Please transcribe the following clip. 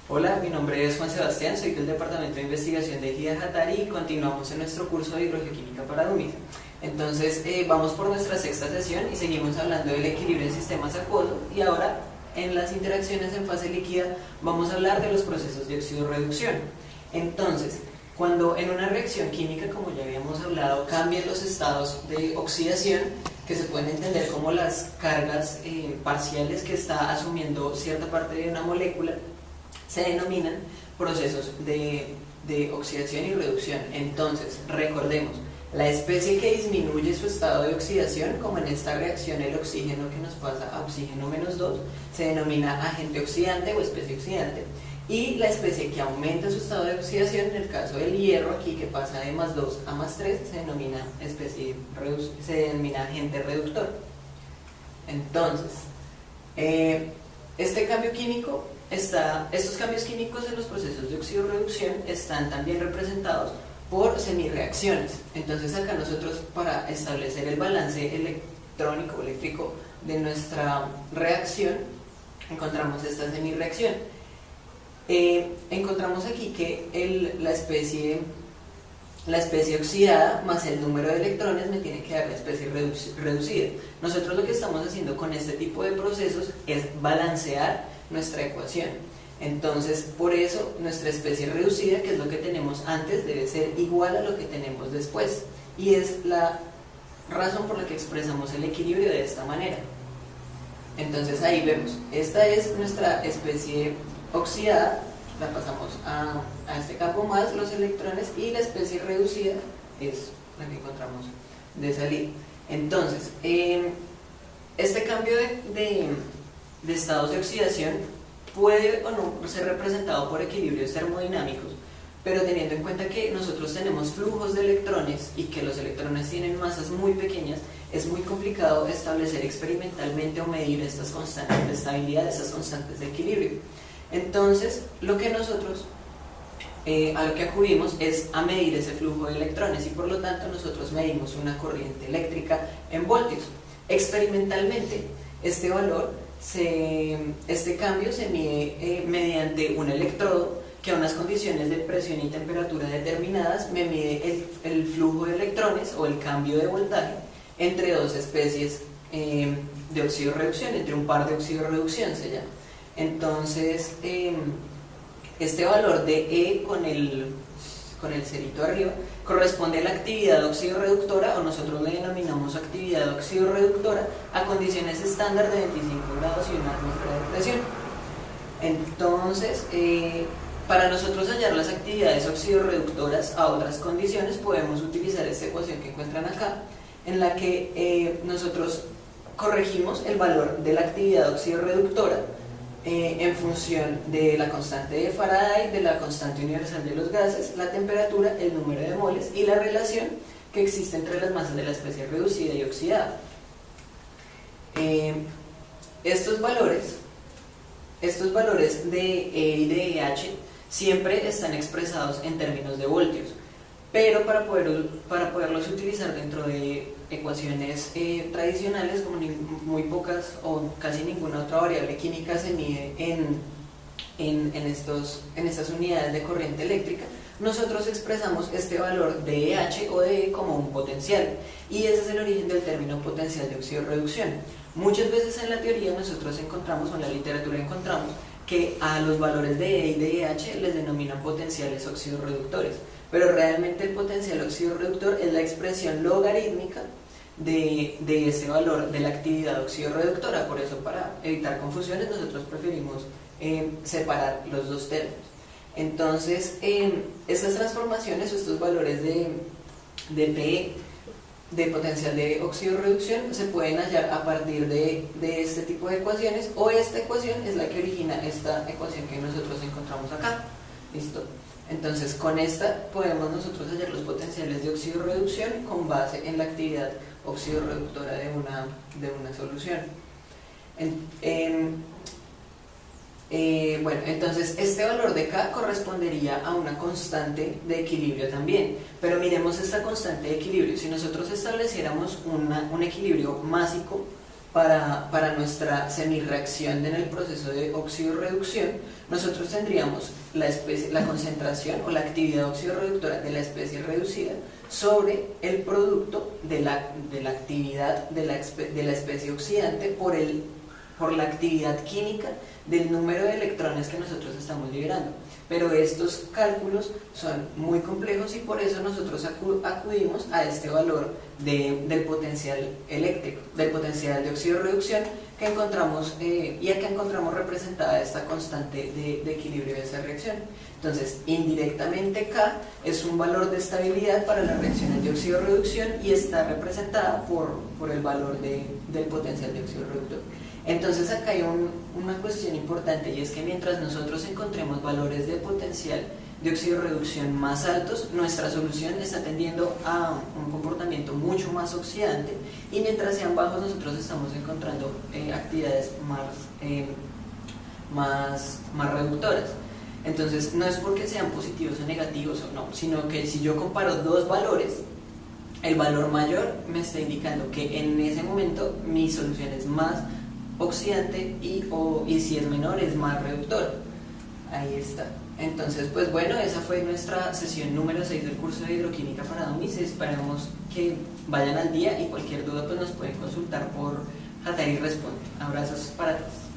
Hola, mi nombre es Juan Sebastián, soy del Departamento de Investigación de Ejida Jatari y continuamos en nuestro curso de hidrogeoquímica para DUMIS. Entonces, vamos por nuestra sexta sesión y seguimos hablando del equilibrio en sistemas acuosos y ahora en las interacciones en fase líquida vamos a hablar de los procesos de oxidorreducción. Entonces, cuando en una reacción química, como ya habíamos hablado, cambian los estados de oxidación, que se pueden entender como las cargas parciales que está asumiendo cierta parte de una molécula, se denominan procesos de oxidación y reducción. Entonces, recordemos, la especie que disminuye su estado de oxidación, como en esta reacción el oxígeno que nos pasa a oxígeno -2, se denomina agente oxidante o especie oxidante, y la especie que aumenta su estado de oxidación, en el caso del hierro aquí que pasa de +2 a +3, se denomina agente reductor. Entonces, estos cambios químicos en los procesos de oxidorreducción están también representados por semirreacciones. Entonces acá nosotros, para establecer el balance electrónico o eléctrico de nuestra reacción, encontramos esta semirreacción. Encontramos aquí que la especie oxidada más el número de electrones me tiene que dar la especie reducida. Nosotros lo que estamos haciendo con este tipo de procesos es balancear nuestra ecuación. Entonces, por eso nuestra especie reducida, que es lo que tenemos antes, debe ser igual a lo que tenemos después. Y es la razón por la que expresamos el equilibrio de esta manera. Entonces ahí vemos, esta es nuestra especie oxidada, la pasamos a este campo más los electrones, y la especie reducida es la que encontramos de salida. Entonces, este cambio de estados de oxidación puede o no ser representado por equilibrios termodinámicos, pero teniendo en cuenta que nosotros tenemos flujos de electrones y que los electrones tienen masas muy pequeñas, es muy complicado establecer experimentalmente o medir estas constantes de estabilidad, estas constantes de equilibrio. Entonces, lo que nosotros a lo que acudimos es a medir ese flujo de electrones, y por lo tanto nosotros medimos una corriente eléctrica en voltios. Experimentalmente, este cambio se mide mediante un electrodo que a unas condiciones de presión y temperatura determinadas me mide el flujo de electrones o el cambio de voltaje entre dos especies de oxidorreducción, entre un par de oxidorreducción se llama. Entonces, este valor de E con el cerito arriba corresponde a la actividad oxidorreductora, o nosotros le denominamos actividad oxidorreductora, a condiciones estándar de 25 grados y una atmósfera de presión. Entonces, para nosotros hallar las actividades oxidorreductoras a otras condiciones, podemos utilizar esta ecuación que encuentran acá, en la que nosotros corregimos el valor de la actividad oxidorreductora en función de la constante de Faraday, de la constante universal de los gases, la temperatura, el número de moles y la relación que existe entre las masas de la especie reducida y oxidada. Estos valores de E y de EH siempre están expresados en términos de voltios, pero para poderlos utilizar dentro de ecuaciones tradicionales, como muy pocas o casi ninguna otra variable química se mide en estas unidades de corriente eléctrica, nosotros expresamos este valor de EH o de E como un potencial, y ese es el origen del término potencial de oxidorreducción. Muchas veces en la teoría nosotros encontramos, o en la literatura encontramos, que a los valores de E y de EH les denominan potenciales oxidorreductores, pero realmente el potencial oxidorreductor es la expresión logarítmica de ese valor de la actividad oxidorreductora. Por eso, para evitar confusiones, nosotros preferimos separar los dos términos. Entonces, estas transformaciones o estos valores de P, de potencial de oxidorreducción, se pueden hallar a partir de este tipo de ecuaciones, o esta ecuación es la que origina esta ecuación que nosotros encontramos acá. ¿Listo? Entonces, con esta podemos nosotros hallar los potenciales de oxidorreducción con base en la actividad oxidorreductora de una solución. Bueno, entonces este valor de K correspondería a una constante de equilibrio también, pero miremos esta constante de equilibrio. Si nosotros estableciéramos un equilibrio másico para nuestra semirreacción en el proceso de oxidorreducción, nosotros tendríamos la concentración o la actividad oxidorreductora de la especie reducida sobre el producto de la actividad de la especie oxidante por la actividad química del número de electrones que nosotros estamos liberando. Pero estos cálculos son muy complejos y por eso nosotros acudimos a este valor del potencial eléctrico, del potencial de oxidorreducción que encontramos, y acá encontramos representada esta constante de equilibrio de esa reacción. Entonces, indirectamente K es un valor de estabilidad para las reacciones de oxidorreducción y está representada por el valor del potencial de oxidorreductor. Entonces acá hay una cuestión importante, y es que mientras nosotros encontremos valores de potencial de oxidorreducción más altos, nuestra solución está tendiendo a un comportamiento mucho más oxidante, y mientras sean bajos nosotros estamos encontrando actividades más reductoras. Entonces no es porque sean positivos o negativos o no, sino que si yo comparo dos valores, el valor mayor me está indicando que en ese momento mi solución es más oxidante y si es menor es más reductor. Ahí está. Entonces, pues bueno, esa fue nuestra sesión número 6 del curso de hidroquímica para dummies. Esperamos que vayan al día y cualquier duda pues nos pueden consultar por Hatari Responde. Abrazos para todos.